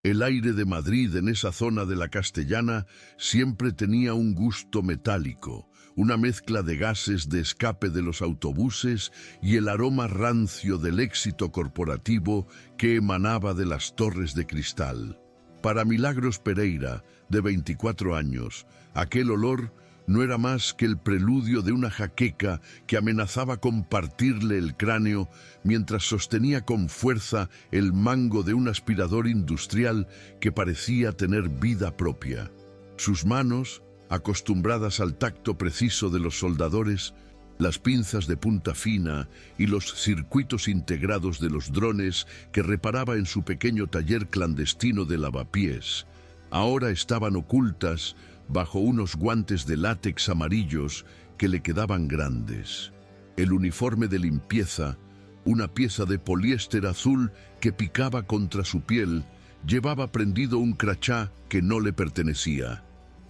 El aire de Madrid en esa zona de la Castellana siempre tenía un gusto metálico, una mezcla de gases de escape de los autobuses y el aroma rancio del éxito corporativo que emanaba de las torres de cristal. Para Milagros Pereira, de 24 años, aquel olor no era más que el preludio de una jaqueca que amenazaba con partirle el cráneo mientras sostenía con fuerza el mango de un aspirador industrial que parecía tener vida propia. Sus manos, acostumbradas al tacto preciso de los soldadores, las pinzas de punta fina y los circuitos integrados de los drones que reparaba en su pequeño taller clandestino de lavapiés, ahora estaban ocultas bajo unos guantes de látex amarillos que le quedaban grandes. El uniforme de limpieza, una pieza de poliéster azul que picaba contra su piel, llevaba prendido un crachá que no le pertenecía.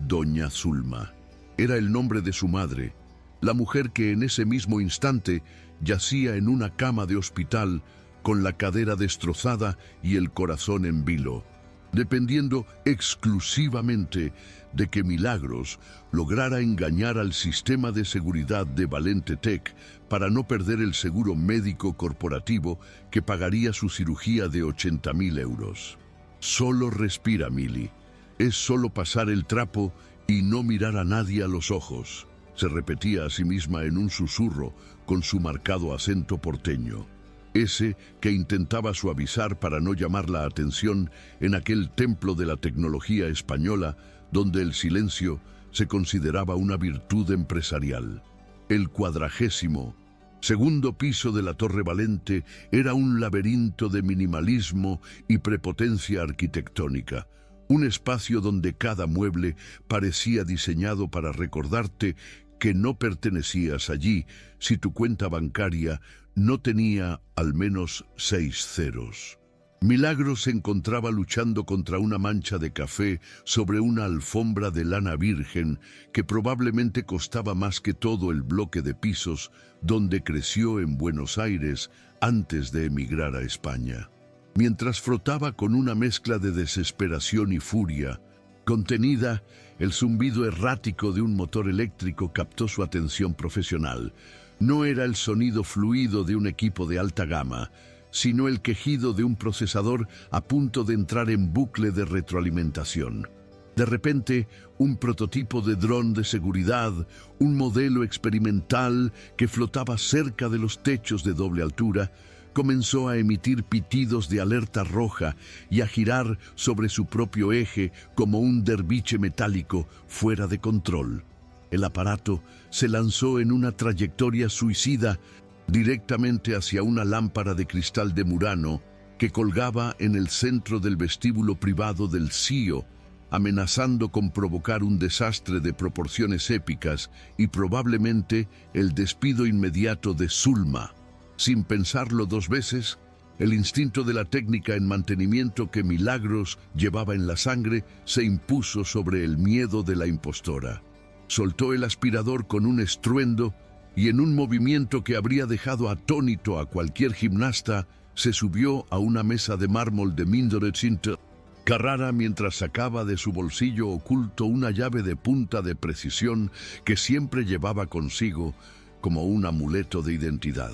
Doña Zulma. Era el nombre de su madre, la mujer que en ese mismo instante yacía en una cama de hospital con la cadera destrozada y el corazón en vilo, dependiendo exclusivamente de que Milagros lograra engañar al sistema de seguridad de Valente Tech para no perder el seguro médico corporativo que pagaría su cirugía de 80.000 euros. Solo respira, Mili. Es solo pasar el trapo y no mirar a nadie a los ojos, se repetía a sí misma en un susurro con su marcado acento porteño. Ese que intentaba suavizar para no llamar la atención en aquel templo de la tecnología española donde el silencio se consideraba una virtud empresarial. El 42º piso de la Torre Valente era un laberinto de minimalismo y prepotencia arquitectónica, un espacio donde cada mueble parecía diseñado para recordarte que no pertenecías allí si tu cuenta bancaria no tenía al menos 6 ceros. Milagros se encontraba luchando contra una mancha de café sobre una alfombra de lana virgen que probablemente costaba más que todo el bloque de pisos donde creció en Buenos Aires antes de emigrar a España. Mientras frotaba con una mezcla de desesperación y furia, contenida, el zumbido errático de un motor eléctrico captó su atención profesional. No era el sonido fluido de un equipo de alta gama, sino el quejido de un procesador a punto de entrar en bucle de retroalimentación. De repente, un prototipo de dron de seguridad, un modelo experimental que flotaba cerca de los techos de doble altura, comenzó a emitir pitidos de alerta roja y a girar sobre su propio eje como un derviche metálico fuera de control. El aparato se lanzó en una trayectoria suicida directamente hacia una lámpara de cristal de Murano que colgaba en el centro del vestíbulo privado del CEO, amenazando con provocar un desastre de proporciones épicas y probablemente el despido inmediato de Zulma. Sin pensarlo 2 veces, el instinto de la técnica en mantenimiento que Milagros llevaba en la sangre se impuso sobre el miedo de la impostora. Soltó el aspirador con un estruendo y en un movimiento que habría dejado atónito a cualquier gimnasta, se subió a una mesa de mármol de Minderetsinte Carrara mientras sacaba de su bolsillo oculto una llave de punta de precisión que siempre llevaba consigo como un amuleto de identidad.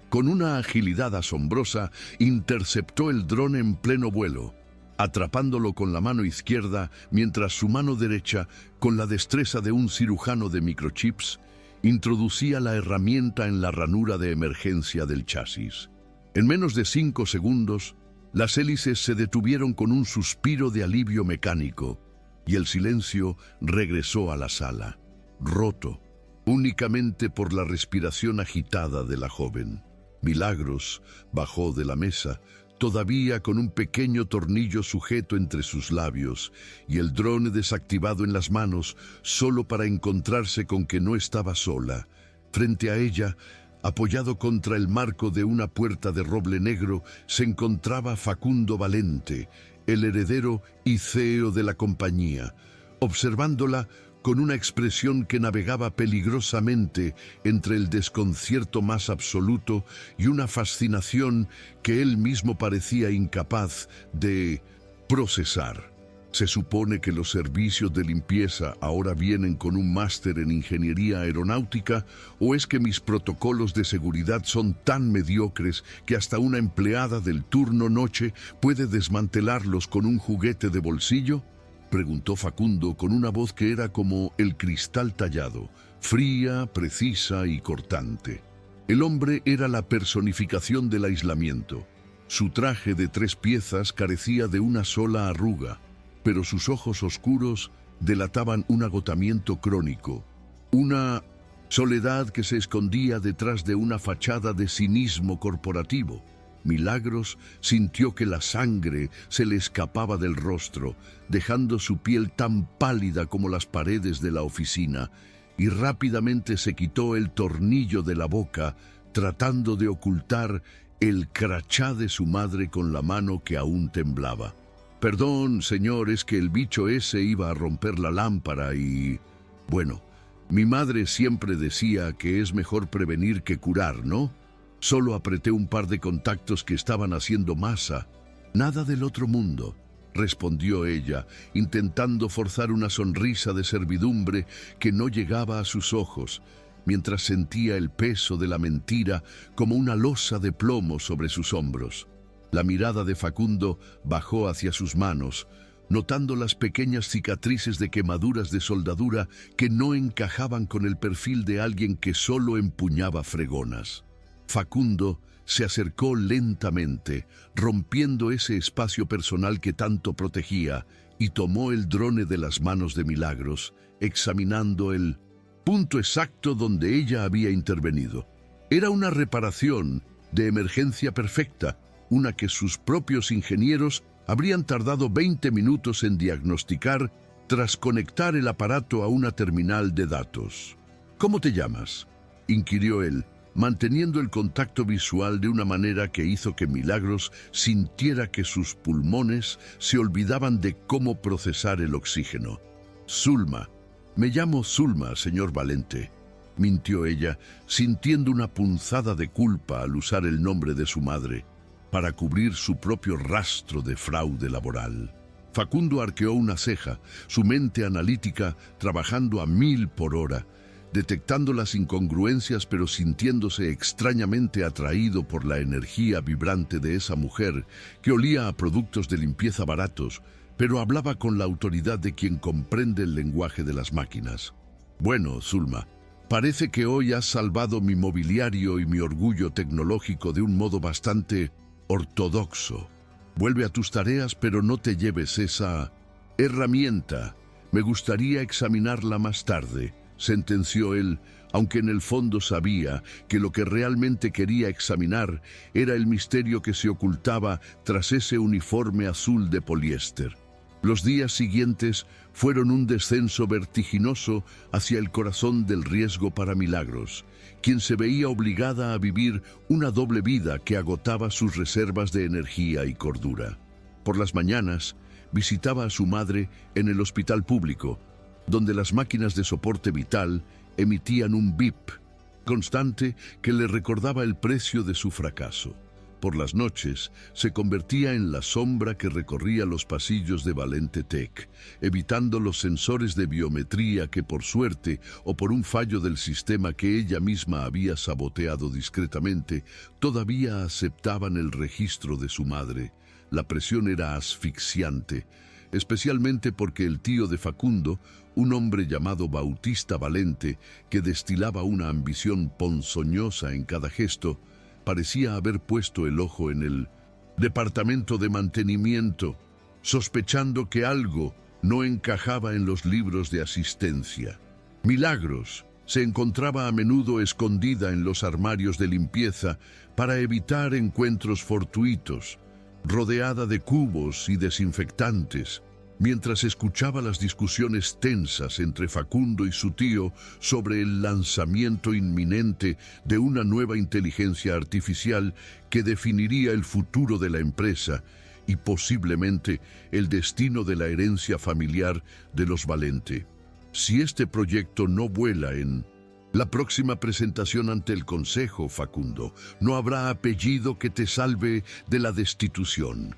Con una agilidad asombrosa, interceptó el dron en pleno vuelo, atrapándolo con la mano izquierda mientras su mano derecha, con la destreza de un cirujano de microchips, introducía la herramienta en la ranura de emergencia del chasis. En menos de 5 segundos, las hélices se detuvieron con un suspiro de alivio mecánico y el silencio regresó a la sala, roto únicamente por la respiración agitada de la joven. Milagros bajó de la mesa, todavía con un pequeño tornillo sujeto entre sus labios y el dron desactivado en las manos, solo para encontrarse con que no estaba sola. Frente a ella, apoyado contra el marco de una puerta de roble negro, se encontraba Facundo Valente, el heredero y CEO de la compañía, observándola con una expresión que navegaba peligrosamente entre el desconcierto más absoluto y una fascinación que él mismo parecía incapaz de Procesar. Se supone que los servicios de limpieza ahora vienen con un máster en ingeniería aeronáutica, ¿o es que mis protocolos de seguridad son tan mediocres que hasta una empleada del turno noche puede desmantelarlos con un juguete de bolsillo? Preguntó Facundo con una voz que era como el cristal tallado, fría, precisa y cortante. El hombre era la personificación del aislamiento. Su traje de 3 piezas carecía de una sola arruga, pero sus ojos oscuros delataban un agotamiento crónico, una soledad que se escondía detrás de una fachada de cinismo corporativo. Milagros sintió que la sangre se le escapaba del rostro, dejando su piel tan pálida como las paredes de la oficina, y rápidamente se quitó el tornillo de la boca, tratando de ocultar el crachá de su madre con la mano que aún temblaba. Perdón, señor, es que el bicho ese iba a romper la lámpara y... Bueno, mi madre siempre decía que es mejor prevenir que curar, ¿no? Solo apreté un par de contactos que estaban haciendo masa. Nada del otro mundo, respondió ella, intentando forzar una sonrisa de servidumbre que no llegaba a sus ojos, mientras sentía el peso de la mentira como una losa de plomo sobre sus hombros. La mirada de Facundo bajó hacia sus manos, notando las pequeñas cicatrices de quemaduras de soldadura que no encajaban con el perfil de alguien que solo empuñaba fregonas. Facundo se acercó lentamente, rompiendo ese espacio personal que tanto protegía, y tomó el drone de las manos de Milagros, examinando el punto exacto donde ella había intervenido. Era una reparación de emergencia perfecta, una que sus propios ingenieros habrían tardado 20 minutos en diagnosticar tras conectar el aparato a una terminal de datos. ¿Cómo te llamas?, inquirió él, manteniendo el contacto visual de una manera que hizo que Milagros sintiera que sus pulmones se olvidaban de cómo procesar el oxígeno. Zulma. Me llamo Zulma, señor Valente, mintió ella, sintiendo una punzada de culpa al usar el nombre de su madre para cubrir su propio rastro de fraude laboral. Facundo arqueó una ceja, su mente analítica trabajando a 1000 por hora, detectando las incongruencias pero sintiéndose extrañamente atraído por la energía vibrante de esa mujer que olía a productos de limpieza baratos, pero hablaba con la autoridad de quien comprende el lenguaje de las máquinas. Bueno, Zulma, parece que hoy has salvado mi mobiliario y mi orgullo tecnológico de un modo bastante ortodoxo. Vuelve a tus tareas, pero no te lleves esa herramienta. Me gustaría examinarla más tarde, sentenció él, aunque en el fondo sabía que lo que realmente quería examinar era el misterio que se ocultaba tras ese uniforme azul de poliéster. Los días siguientes fueron un descenso vertiginoso hacia el corazón del riesgo para Milagros, quien se veía obligada a vivir una doble vida que agotaba sus reservas de energía y cordura. Por las mañanas, visitaba a su madre en el hospital público, donde las máquinas de soporte vital emitían un bip constante que le recordaba el precio de su fracaso. Por las noches, se convertía en la sombra que recorría los pasillos de Valente Tech, evitando los sensores de biometría que, por suerte o por un fallo del sistema que ella misma había saboteado discretamente, todavía aceptaban el registro de su madre. La presión era asfixiante, especialmente porque el tío de Facundo, un hombre llamado Bautista Valente, que destilaba una ambición ponzoñosa en cada gesto, parecía haber puesto el ojo en el departamento de mantenimiento, sospechando que algo no encajaba en los libros de asistencia. Milagros se encontraba a menudo escondida en los armarios de limpieza para evitar encuentros fortuitos, rodeada de cubos y desinfectantes, mientras escuchaba las discusiones tensas entre Facundo y su tío sobre el lanzamiento inminente de una nueva inteligencia artificial que definiría el futuro de la empresa y posiblemente el destino de la herencia familiar de los Valente. Si este proyecto no vuela en la próxima presentación ante el Consejo, Facundo, no habrá apellido que te salve de la destitución.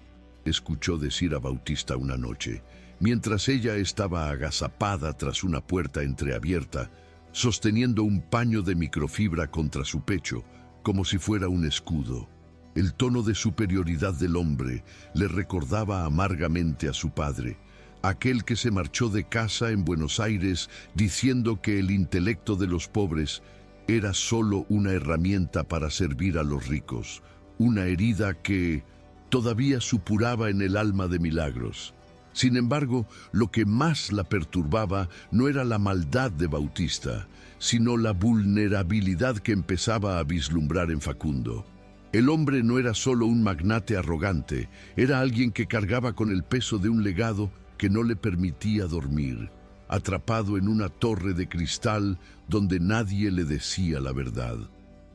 escuchó decir a Bautista una noche, mientras ella estaba agazapada tras una puerta entreabierta, sosteniendo un paño de microfibra contra su pecho, como si fuera un escudo. El tono de superioridad del hombre le recordaba amargamente a su padre, aquel que se marchó de casa en Buenos Aires diciendo que el intelecto de los pobres era solo una herramienta para servir a los ricos, una herida que todavía supuraba en el alma de Milagros. Sin embargo, lo que más la perturbaba no era la maldad de Bautista, sino la vulnerabilidad que empezaba a vislumbrar en Facundo. El hombre no era solo un magnate arrogante, era alguien que cargaba con el peso de un legado que no le permitía dormir, atrapado en una torre de cristal donde nadie le decía la verdad.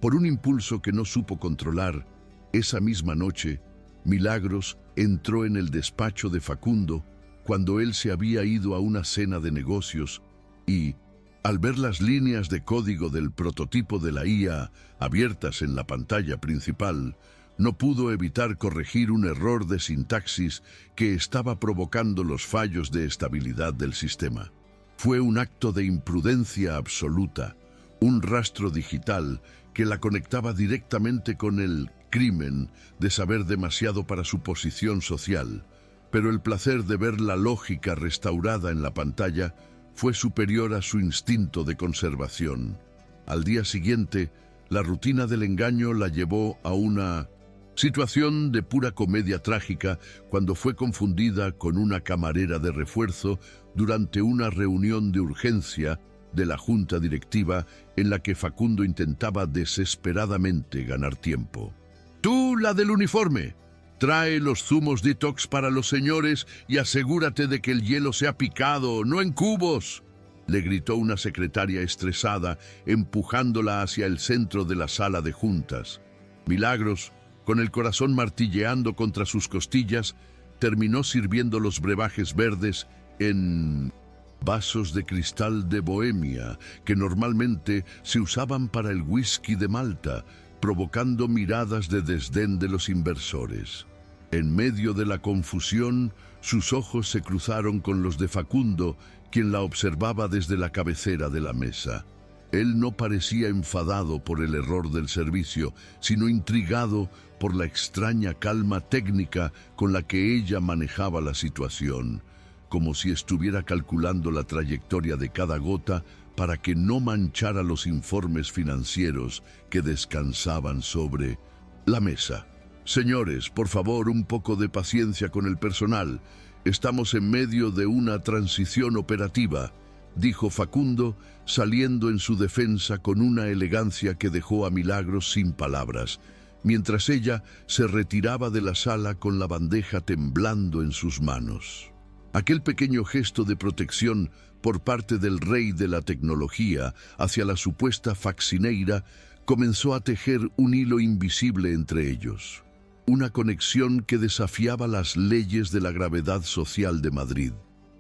Por un impulso que no supo controlar, esa misma noche, Milagros entró en el despacho de Facundo cuando él se había ido a una cena de negocios y, al ver las líneas de código del prototipo de la IA abiertas en la pantalla principal, no pudo evitar corregir un error de sintaxis que estaba provocando los fallos de estabilidad del sistema. Fue un acto de imprudencia absoluta, un rastro digital que la conectaba directamente con el crimen de saber demasiado para su posición social, pero el placer de ver la lógica restaurada en la pantalla fue superior a su instinto de conservación. Al día siguiente, la rutina del engaño la llevó a una situación de pura comedia trágica cuando fue confundida con una camarera de refuerzo durante una reunión de urgencia de la junta directiva en la que Facundo intentaba desesperadamente ganar tiempo. ¡Tú, la del uniforme! Trae los zumos detox para los señores y asegúrate de que el hielo sea picado, no en cubos, le gritó una secretaria estresada, empujándola hacia el centro de la sala de juntas. Milagros, con el corazón martilleando contra sus costillas, terminó sirviendo los brebajes verdes en vasos de cristal de Bohemia, que normalmente se usaban para el whisky de Malta, provocando miradas de desdén de los inversores. En medio de la confusión, sus ojos se cruzaron con los de Facundo, quien la observaba desde la cabecera de la mesa. Él no parecía enfadado por el error del servicio, sino intrigado por la extraña calma técnica con la que ella manejaba la situación, como si estuviera calculando la trayectoria de cada gota para que no manchara los informes financieros que descansaban sobre la mesa. Señores, por favor, un poco de paciencia con el personal. Estamos en medio de una transición operativa, dijo Facundo, saliendo en su defensa con una elegancia que dejó a Milagros sin palabras, mientras ella se retiraba de la sala con la bandeja temblando en sus manos. Aquel pequeño gesto de protección por parte del rey de la tecnología hacia la supuesta faccineira comenzó a tejer un hilo invisible entre ellos. Una conexión que desafiaba las leyes de la gravedad social de Madrid.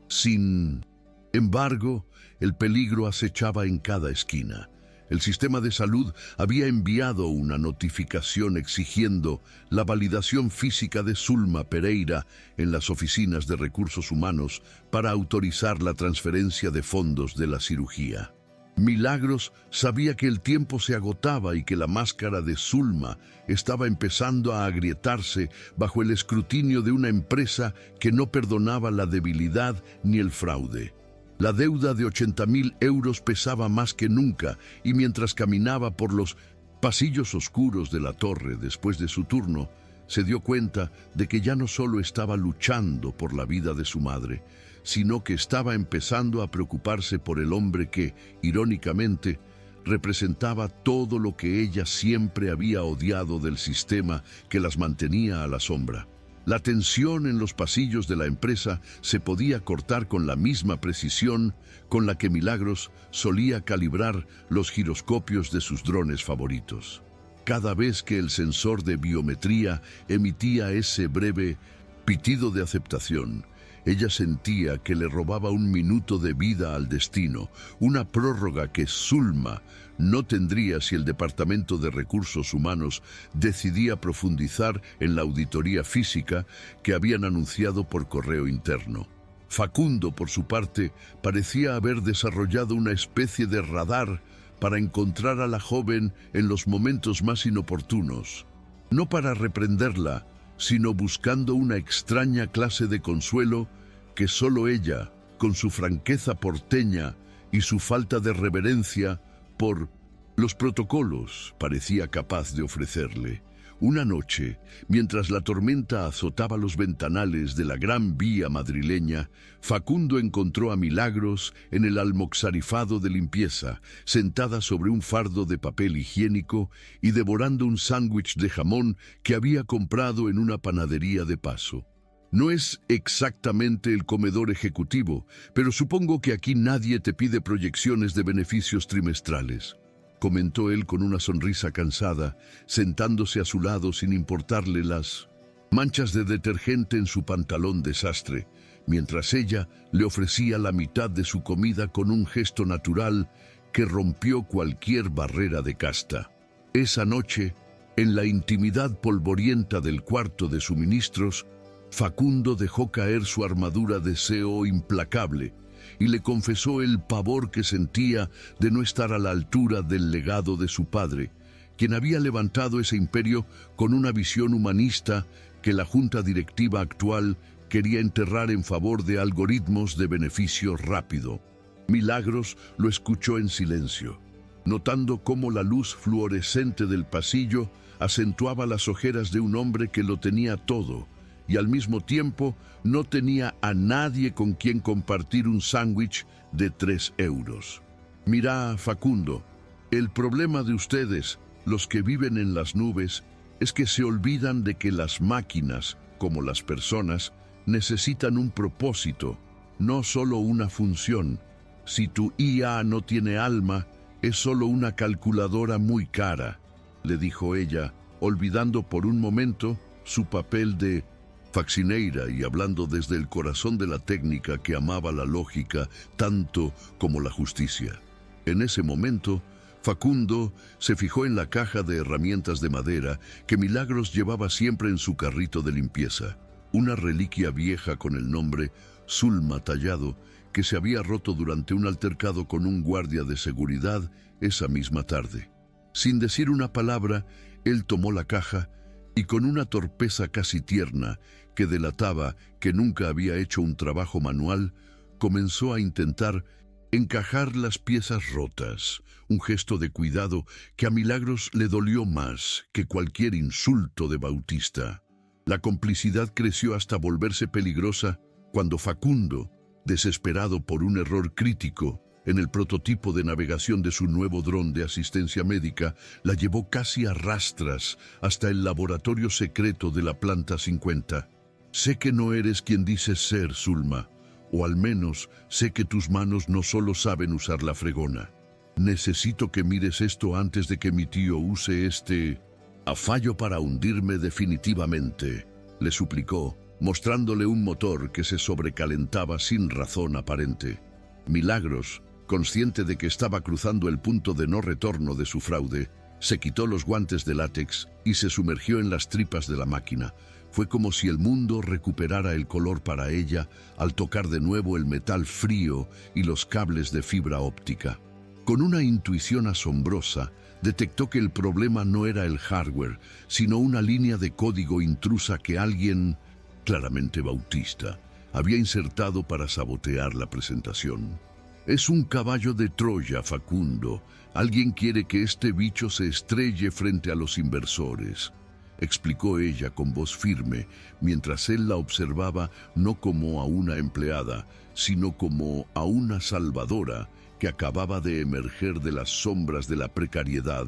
Sin embargo, el peligro acechaba en cada esquina. El sistema de salud había enviado una notificación exigiendo la validación física de Zulma Pereira en las oficinas de recursos humanos para autorizar la transferencia de fondos de la cirugía. Milagros sabía que el tiempo se agotaba y que la máscara de Zulma estaba empezando a agrietarse bajo el escrutinio de una empresa que no perdonaba la debilidad ni el fraude. La deuda de 80.000 euros pesaba más que nunca y mientras caminaba por los pasillos oscuros de la torre después de su turno, se dio cuenta de que ya no solo estaba luchando por la vida de su madre, sino que estaba empezando a preocuparse por el hombre que, irónicamente, representaba todo lo que ella siempre había odiado del sistema que las mantenía a la sombra. La tensión en los pasillos de la empresa se podía cortar con la misma precisión con la que Milagros solía calibrar los giroscopios de sus drones favoritos. Cada vez que el sensor de biometría emitía ese breve pitido de aceptación, Ella sentía que le robaba un minuto de vida al destino, una prórroga que Zulma no tendría si el Departamento de Recursos Humanos decidía profundizar en la auditoría física que habían anunciado por correo interno. Facundo, por su parte, parecía haber desarrollado una especie de radar para encontrar a la joven en los momentos más inoportunos, no para reprenderla, sino buscando una extraña clase de consuelo que solo ella, con su franqueza porteña y su falta de reverencia por los protocolos, parecía capaz de ofrecerle. Una noche, mientras la tormenta azotaba los ventanales de la Gran Vía madrileña, Facundo encontró a Milagros en el almoxarifado de limpieza, sentada sobre un fardo de papel higiénico y devorando un sándwich de jamón que había comprado en una panadería de paso. No es exactamente el comedor ejecutivo, pero supongo que aquí nadie te pide proyecciones de beneficios trimestrales, comentó él con una sonrisa cansada, sentándose a su lado sin importarle las manchas de detergente en su pantalón de sastre, mientras ella le ofrecía la mitad de su comida con un gesto natural que rompió cualquier barrera de casta. Esa noche, en la intimidad polvorienta del cuarto de suministros, Facundo dejó caer su armadura de CEO implacable y le confesó el pavor que sentía de no estar a la altura del legado de su padre, quien había levantado ese imperio con una visión humanista que la junta directiva actual quería enterrar en favor de algoritmos de beneficio rápido. Milagros lo escuchó en silencio, notando cómo la luz fluorescente del pasillo acentuaba las ojeras de un hombre que lo tenía todo, y al mismo tiempo no tenía a nadie con quien compartir un sándwich de 3 euros. Mirá, Facundo, el problema de ustedes, los que viven en las nubes, es que se olvidan de que las máquinas, como las personas, necesitan un propósito, no solo una función. Si tu IA no tiene alma, es solo una calculadora muy cara, le dijo ella, olvidando por un momento su papel de faxineira y hablando desde el corazón de la técnica que amaba la lógica tanto como la justicia. En ese momento, Facundo se fijó en la caja de herramientas de madera que Milagros llevaba siempre en su carrito de limpieza, una reliquia vieja con el nombre Zulma tallado que se había roto durante un altercado con un guardia de seguridad esa misma tarde. Sin decir una palabra, él tomó la caja y con una torpeza casi tierna que delataba que nunca había hecho un trabajo manual, comenzó a intentar encajar las piezas rotas, un gesto de cuidado que a Milagros le dolió más que cualquier insulto de Bautista. La complicidad creció hasta volverse peligrosa cuando Facundo, desesperado por un error crítico en el prototipo de navegación de su nuevo dron de asistencia médica, la llevó casi a rastras hasta el laboratorio secreto de la planta 50. Sé que no eres quien dices ser, Zulma, o al menos sé que tus manos no solo saben usar la fregona. Necesito que mires esto antes de que mi tío use este afallo para hundirme definitivamente, le suplicó, mostrándole un motor que se sobrecalentaba sin razón aparente. Milagros, consciente de que estaba cruzando el punto de no retorno de su fraude, se quitó los guantes de látex y se sumergió en las tripas de la máquina. Fue como si el mundo recuperara el color para ella al tocar de nuevo el metal frío y los cables de fibra óptica. Con una intuición asombrosa, detectó que el problema no era el hardware, sino una línea de código intrusa que alguien, claramente Bautista, había insertado para sabotear la presentación. Es un caballo de Troya, Facundo. Alguien quiere que este bicho se estrelle frente a los inversores, explicó ella con voz firme, mientras él la observaba no como a una empleada, sino como a una salvadora que acababa de emerger de las sombras de la precariedad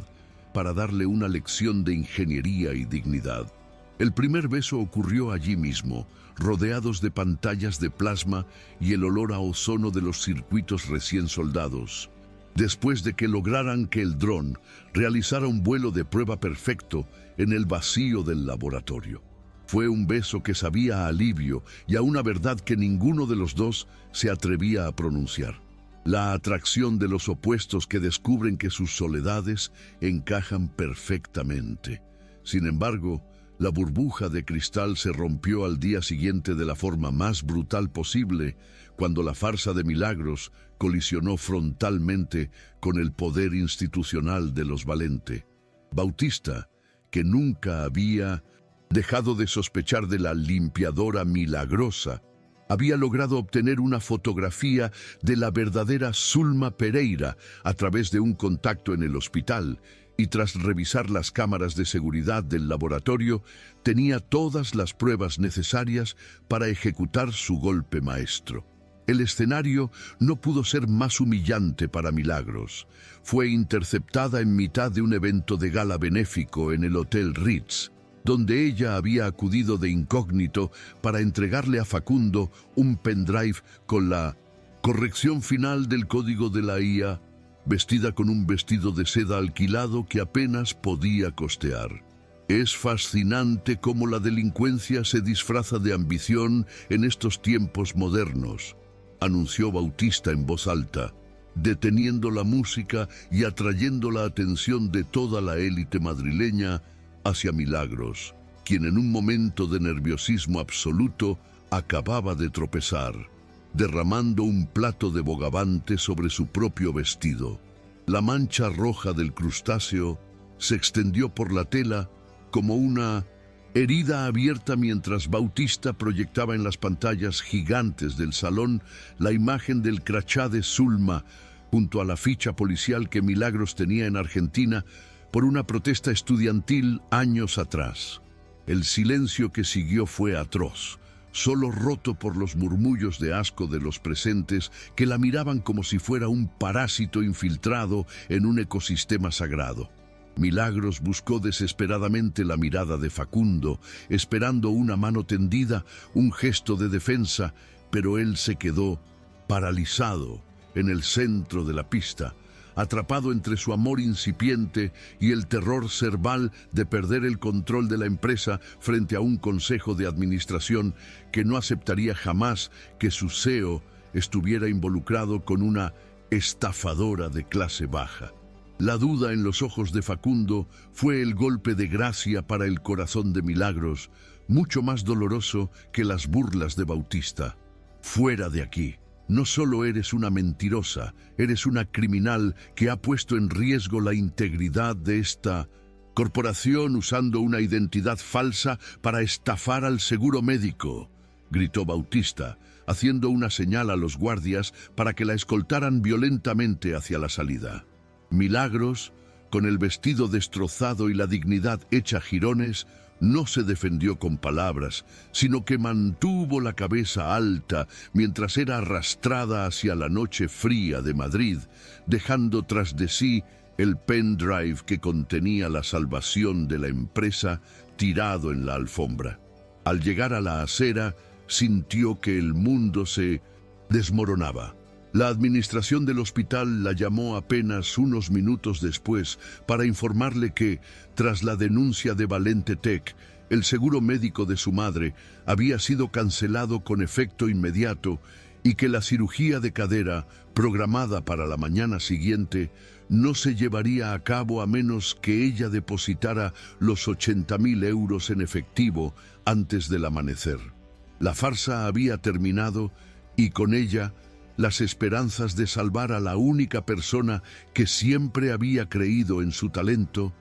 para darle una lección de ingeniería y dignidad. El primer beso ocurrió allí mismo, rodeados de pantallas de plasma y el olor a ozono de los circuitos recién soldados. Después de que lograran que el dron realizara un vuelo de prueba perfecto en el vacío del laboratorio. Fue un beso que sabía a alivio y a una verdad que ninguno de los dos se atrevía a pronunciar. La atracción de los opuestos que descubren que sus soledades encajan perfectamente. Sin embargo, la burbuja de cristal se rompió al día siguiente de la forma más brutal posible, cuando la farsa de Milagros colisionó frontalmente con el poder institucional de los Valente. Bautista, que nunca había dejado de sospechar de la limpiadora milagrosa, había logrado obtener una fotografía de la verdadera Zulma Pereira a través de un contacto en el hospital, y tras revisar las cámaras de seguridad del laboratorio, tenía todas las pruebas necesarias para ejecutar su golpe maestro. El escenario no pudo ser más humillante para Milagros. Fue interceptada en mitad de un evento de gala benéfico en el Hotel Ritz, donde ella había acudido de incógnito para entregarle a Facundo un pendrive con la corrección final del código de la IA, vestida con un vestido de seda alquilado que apenas podía costear. Es fascinante cómo la delincuencia se disfraza de ambición en estos tiempos modernos, anunció Bautista en voz alta, deteniendo la música y atrayendo la atención de toda la élite madrileña hacia Milagros, quien en un momento de nerviosismo absoluto acababa de tropezar, derramando un plato de bogavante sobre su propio vestido. La mancha roja del crustáceo se extendió por la tela como una herida abierta mientras Bautista proyectaba en las pantallas gigantes del salón la imagen del crachá de Zulma junto a la ficha policial que Milagros tenía en Argentina por una protesta estudiantil años atrás. El silencio que siguió fue atroz, solo roto por los murmullos de asco de los presentes que la miraban como si fuera un parásito infiltrado en un ecosistema sagrado. Milagros buscó desesperadamente la mirada de Facundo, esperando una mano tendida, un gesto de defensa, pero él se quedó paralizado en el centro de la pista, atrapado entre su amor incipiente y el terror cerval de perder el control de la empresa frente a un consejo de administración que no aceptaría jamás que su CEO estuviera involucrado con una estafadora de clase baja. La duda en los ojos de Facundo fue el golpe de gracia para el corazón de Milagros, mucho más doloroso que las burlas de Bautista. Fuera de aquí. No solo eres una mentirosa, eres una criminal que ha puesto en riesgo la integridad de esta corporación usando una identidad falsa para estafar al seguro médico, gritó Bautista, haciendo una señal a los guardias para que la escoltaran violentamente hacia la salida. Milagros, con el vestido destrozado y la dignidad hecha jirones, no se defendió con palabras, sino que mantuvo la cabeza alta mientras era arrastrada hacia la noche fría de Madrid, dejando tras de sí el pendrive que contenía la salvación de la empresa tirado en la alfombra. Al llegar a la acera, sintió que el mundo se desmoronaba. La administración del hospital la llamó apenas unos minutos después para informarle que, tras la denuncia de Valente Tech, el seguro médico de su madre había sido cancelado con efecto inmediato y que la cirugía de cadera, programada para la mañana siguiente, no se llevaría a cabo a menos que ella depositara los 80.000 euros en efectivo antes del amanecer. La farsa había terminado y con ella las esperanzas de salvar a la única persona que siempre había creído en su talento,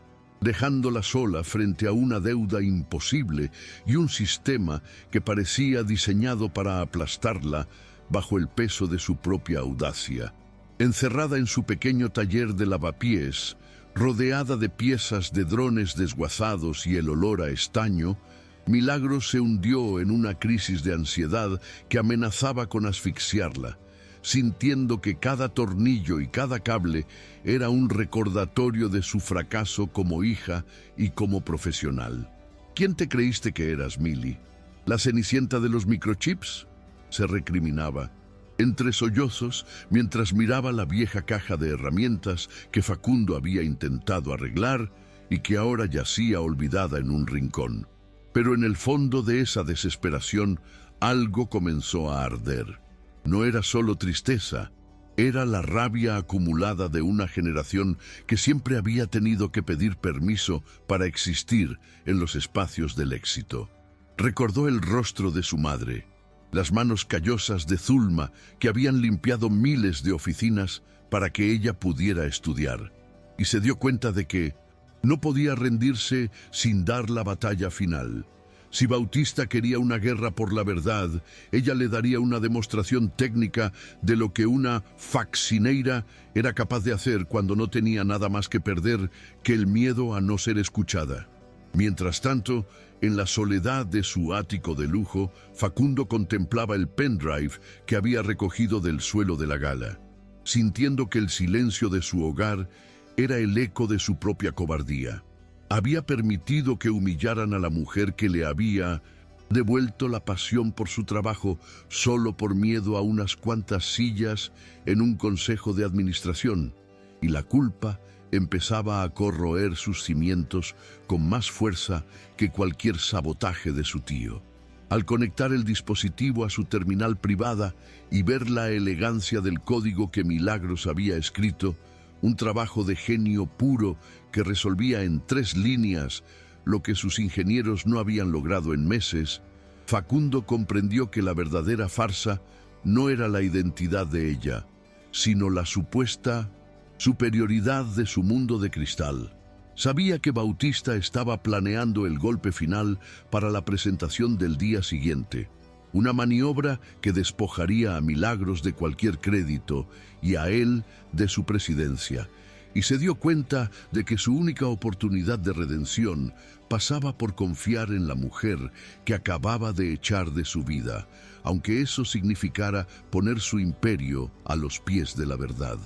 dejándola sola frente a una deuda imposible y un sistema que parecía diseñado para aplastarla bajo el peso de su propia audacia. Encerrada en su pequeño taller de lavapiés, rodeada de piezas de drones desguazados y el olor a estaño, Milagros se hundió en una crisis de ansiedad que amenazaba con asfixiarla, sintiendo que cada tornillo y cada cable era un recordatorio de su fracaso como hija y como profesional. ¿Quién te creíste que eras, Mili? ¿La cenicienta de los microchips? Se recriminaba, entre sollozos, mientras miraba la vieja caja de herramientas que Facundo había intentado arreglar y que ahora yacía olvidada en un rincón. Pero en el fondo de esa desesperación, algo comenzó a arder. No era solo tristeza, era la rabia acumulada de una generación que siempre había tenido que pedir permiso para existir en los espacios del éxito. Recordó el rostro de su madre, las manos callosas de Zulma que habían limpiado miles de oficinas para que ella pudiera estudiar, y se dio cuenta de que no podía rendirse sin dar la batalla final. Si Bautista quería una guerra por la verdad, ella le daría una demostración técnica de lo que una faccineira era capaz de hacer cuando no tenía nada más que perder que el miedo a no ser escuchada. Mientras tanto, en la soledad de su ático de lujo, Facundo contemplaba el pendrive que había recogido del suelo de la gala, sintiendo que el silencio de su hogar era el eco de su propia cobardía. Había permitido que humillaran a la mujer que le había devuelto la pasión por su trabajo solo por miedo a unas cuantas sillas en un consejo de administración, y la culpa empezaba a corroer sus cimientos con más fuerza que cualquier sabotaje de su tío. Al conectar el dispositivo a su terminal privada y ver la elegancia del código que Milagros había escrito, un trabajo de genio puro que resolvía en 3 líneas lo que sus ingenieros no habían logrado en meses, Facundo comprendió que la verdadera farsa no era la identidad de ella, sino la supuesta superioridad de su mundo de cristal. Sabía que Bautista estaba planeando el golpe final para la presentación del día siguiente, una maniobra que despojaría a Milagros de cualquier crédito y a él de su presidencia, y se dio cuenta de que su única oportunidad de redención pasaba por confiar en la mujer que acababa de echar de su vida, aunque eso significara poner su imperio a los pies de la verdad.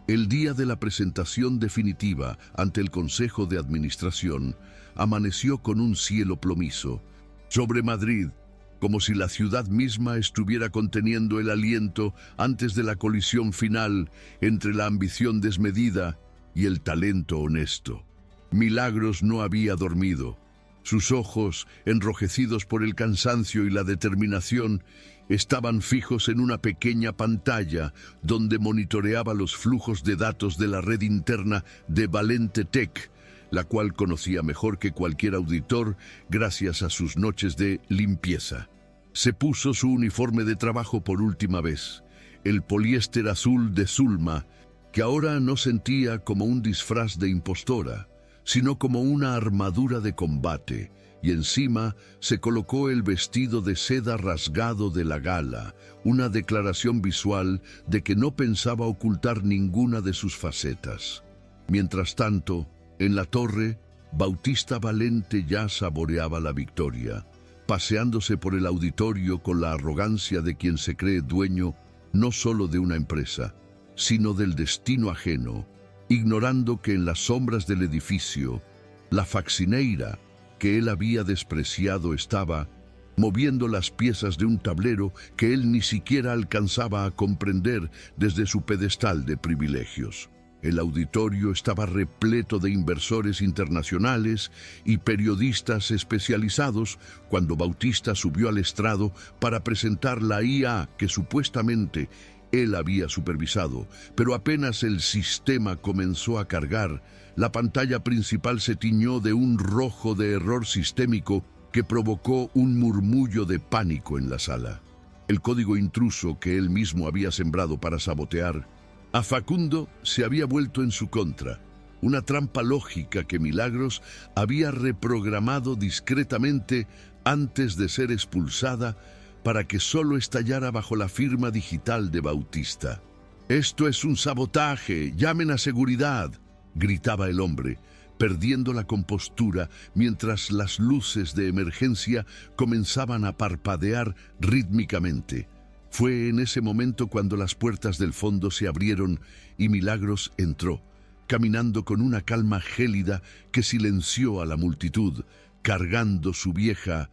El día de la presentación definitiva ante el Consejo de Administración amaneció con un cielo plomizo sobre Madrid, como si la ciudad misma estuviera conteniendo el aliento antes de la colisión final entre la ambición desmedida y el talento honesto. Milagros no había dormido. Sus ojos, enrojecidos por el cansancio y la determinación, estaban fijos en una pequeña pantalla donde monitoreaba los flujos de datos de la red interna de Valente Tech, la cual conocía mejor que cualquier auditor gracias a sus noches de limpieza. Se puso su uniforme de trabajo por última vez, el poliéster azul de Zulma, que ahora no sentía como un disfraz de impostora, sino como una armadura de combate, y encima se colocó el vestido de seda rasgado de la gala, una declaración visual de que no pensaba ocultar ninguna de sus facetas. Mientras tanto, en la torre, Bautista Valente ya saboreaba la victoria, paseándose por el auditorio con la arrogancia de quien se cree dueño no solo de una empresa, sino del destino ajeno, ignorando que en las sombras del edificio, la faccineira que él había despreciado estaba moviendo las piezas de un tablero que él ni siquiera alcanzaba a comprender desde su pedestal de privilegios. El auditorio estaba repleto de inversores internacionales y periodistas especializados cuando Bautista subió al estrado para presentar la IA que supuestamente él había supervisado, pero apenas el sistema comenzó a cargar, la pantalla principal se tiñó de un rojo de error sistémico que provocó un murmullo de pánico en la sala. El código intruso que él mismo había sembrado para sabotear a Facundo se había vuelto en su contra, una trampa lógica que Milagros había reprogramado discretamente antes de ser expulsada para que solo estallara bajo la firma digital de Bautista. «Esto es un sabotaje, llamen a seguridad», gritaba el hombre, perdiendo la compostura mientras las luces de emergencia comenzaban a parpadear rítmicamente. Fue en ese momento cuando las puertas del fondo se abrieron y Milagros entró, caminando con una calma gélida que silenció a la multitud, cargando su vieja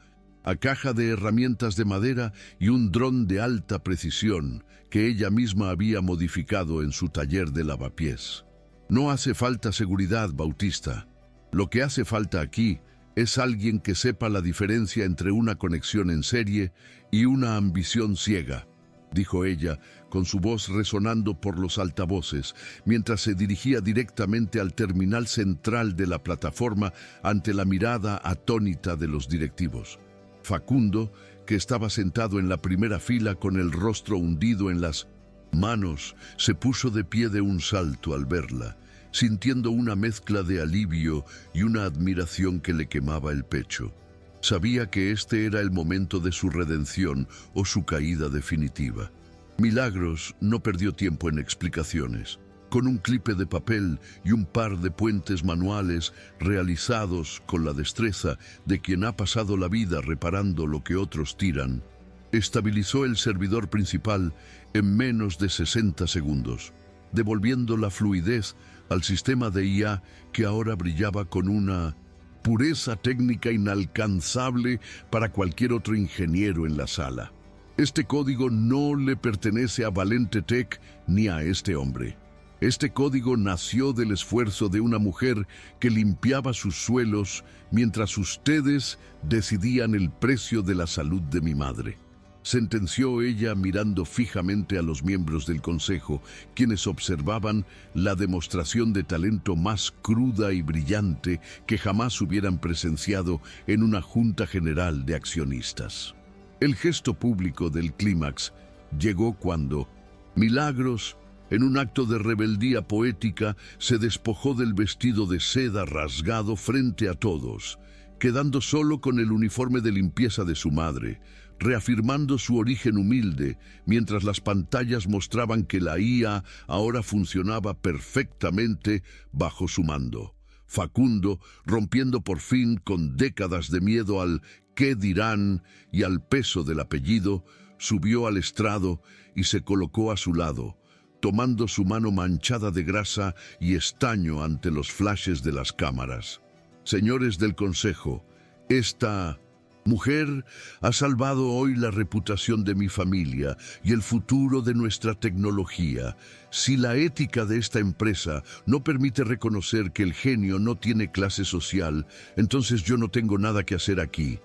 caja de herramientas de madera y un dron de alta precisión que ella misma había modificado en su taller de lavapiés. «No hace falta seguridad, Bautista. Lo que hace falta aquí Es alguien que sepa la diferencia entre una conexión en serie y una ambición ciega, dijo ella, con su voz resonando por los altavoces, mientras se dirigía directamente al terminal central de la plataforma ante la mirada atónita de los directivos. Facundo, que estaba sentado en la primera fila con el rostro hundido en las manos, se puso de pie de un salto al verla, sintiendo una mezcla de alivio y una admiración que le quemaba el pecho. Sabía que este era el momento de su redención o su caída definitiva. Milagros no perdió tiempo en explicaciones. Con un clipe de papel y un par de puentes manuales realizados con la destreza de quien ha pasado la vida reparando lo que otros tiran, estabilizó el servidor principal en menos de 60 segundos, devolviendo la fluidez al sistema de IA que ahora brillaba con una pureza técnica inalcanzable para cualquier otro ingeniero en la sala. Este código no le pertenece a Valente Tech ni a este hombre. Este código nació del esfuerzo de una mujer que limpiaba sus suelos mientras ustedes decidían el precio de la salud de mi madre, sentenció ella mirando fijamente a los miembros del consejo, quienes observaban la demostración de talento más cruda y brillante que jamás hubieran presenciado en una junta general de accionistas. El gesto público del clímax llegó cuando Milagros, en un acto de rebeldía poética, se despojó del vestido de seda rasgado frente a todos, quedando solo con el uniforme de limpieza de su madre, reafirmando su origen humilde, mientras las pantallas mostraban que la IA ahora funcionaba perfectamente bajo su mando. Facundo, rompiendo por fin con décadas de miedo al «qué dirán» y al peso del apellido, subió al estrado y se colocó a su lado, tomando su mano manchada de grasa y estaño ante los flashes de las cámaras. Señores del Consejo, esta mujer ha salvado hoy la reputación de mi familia y el futuro de nuestra tecnología. Si la ética de esta empresa no permite reconocer que el genio no tiene clase social, entonces yo no tengo nada que hacer aquí,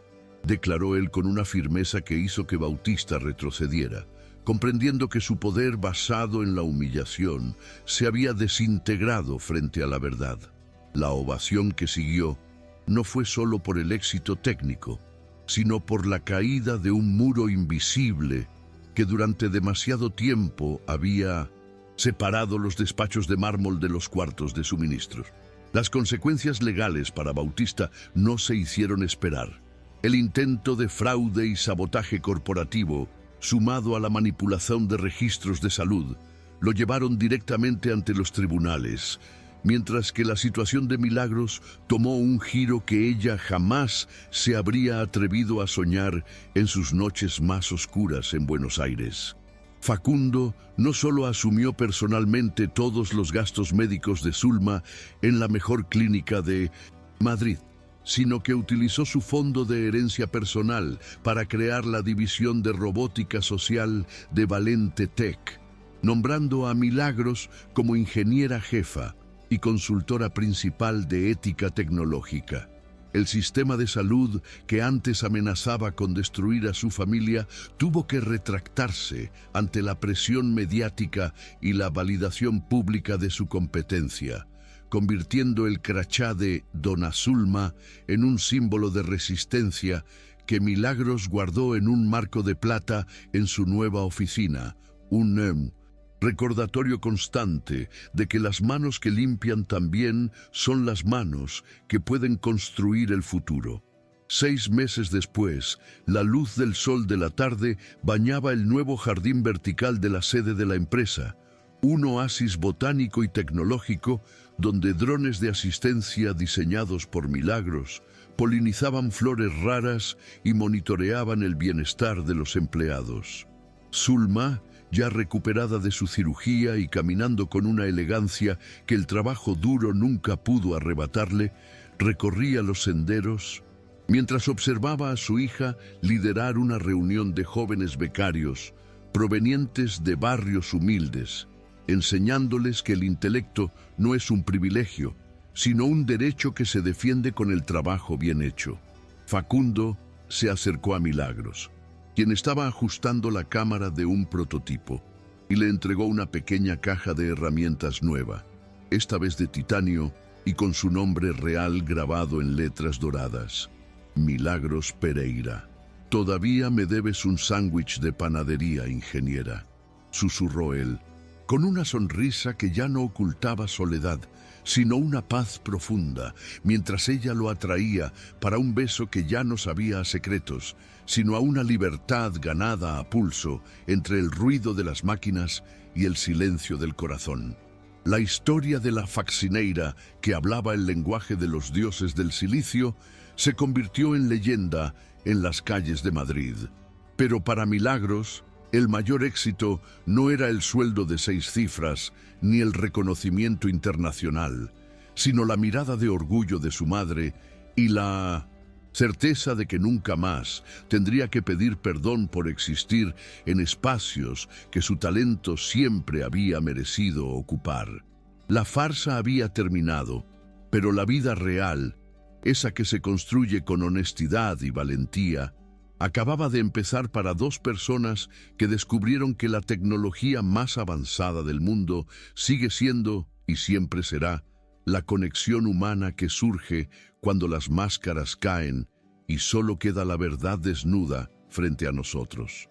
declaró él con una firmeza que hizo que Bautista retrocediera, comprendiendo que su poder basado en la humillación se había desintegrado frente a la verdad. La ovación que siguió no fue solo por el éxito técnico, sino por la caída de un muro invisible que durante demasiado tiempo había separado los despachos de mármol de los cuartos de suministros. Las consecuencias legales para Bautista no se hicieron esperar. El intento de fraude y sabotaje corporativo, sumado a la manipulación de registros de salud, lo llevaron directamente ante los tribunales, mientras que la situación de Milagros tomó un giro que ella jamás se habría atrevido a soñar en sus noches más oscuras en Buenos Aires. Facundo no solo asumió personalmente todos los gastos médicos de Zulma en la mejor clínica de Madrid, sino que utilizó su fondo de herencia personal para crear la división de robótica social de Valente Tech, nombrando a Milagros como ingeniera jefa y consultora principal de ética tecnológica. El sistema de salud, que antes amenazaba con destruir a su familia, tuvo que retractarse ante la presión mediática y la validación pública de su competencia, convirtiendo el crachá de Dona Zulma en un símbolo de resistencia que Milagros guardó en un marco de plata en su nueva oficina, un recordatorio constante de que las manos que limpian también son las manos que pueden construir el futuro. 6 meses después, la luz del sol de la tarde bañaba el nuevo jardín vertical de la sede de la empresa, un oasis botánico y tecnológico donde drones de asistencia diseñados por Milagros polinizaban flores raras y monitoreaban el bienestar de los empleados. Zulma, ya recuperada de su cirugía y caminando con una elegancia que el trabajo duro nunca pudo arrebatarle, recorría los senderos mientras observaba a su hija liderar una reunión de jóvenes becarios provenientes de barrios humildes, enseñándoles que el intelecto no es un privilegio, sino un derecho que se defiende con el trabajo bien hecho. Facundo se acercó a Milagros, quien estaba ajustando la cámara de un prototipo, y le entregó una pequeña caja de herramientas nueva, esta vez de titanio y con su nombre real grabado en letras doradas: Milagros Pereira. «Todavía me debes un sándwich de panadería, ingeniera», susurró él, con una sonrisa que ya no ocultaba soledad, sino una paz profunda, mientras ella lo atraía para un beso que ya no sabía a secretos, sino a una libertad ganada a pulso entre el ruido de las máquinas y el silencio del corazón. La historia de la faccineira, que hablaba el lenguaje de los dioses del silicio, se convirtió en leyenda en las calles de Madrid. Pero para Milagros, el mayor éxito no era el sueldo de 6 cifras ni el reconocimiento internacional, sino la mirada de orgullo de su madre y la certeza de que nunca más tendría que pedir perdón por existir en espacios que su talento siempre había merecido ocupar. La farsa había terminado, pero la vida real, esa que se construye con honestidad y valentía, acababa de empezar para 2 personas que descubrieron que la tecnología más avanzada del mundo sigue siendo, y siempre será, la conexión humana que surge cuando las máscaras caen y solo queda la verdad desnuda frente a nosotros.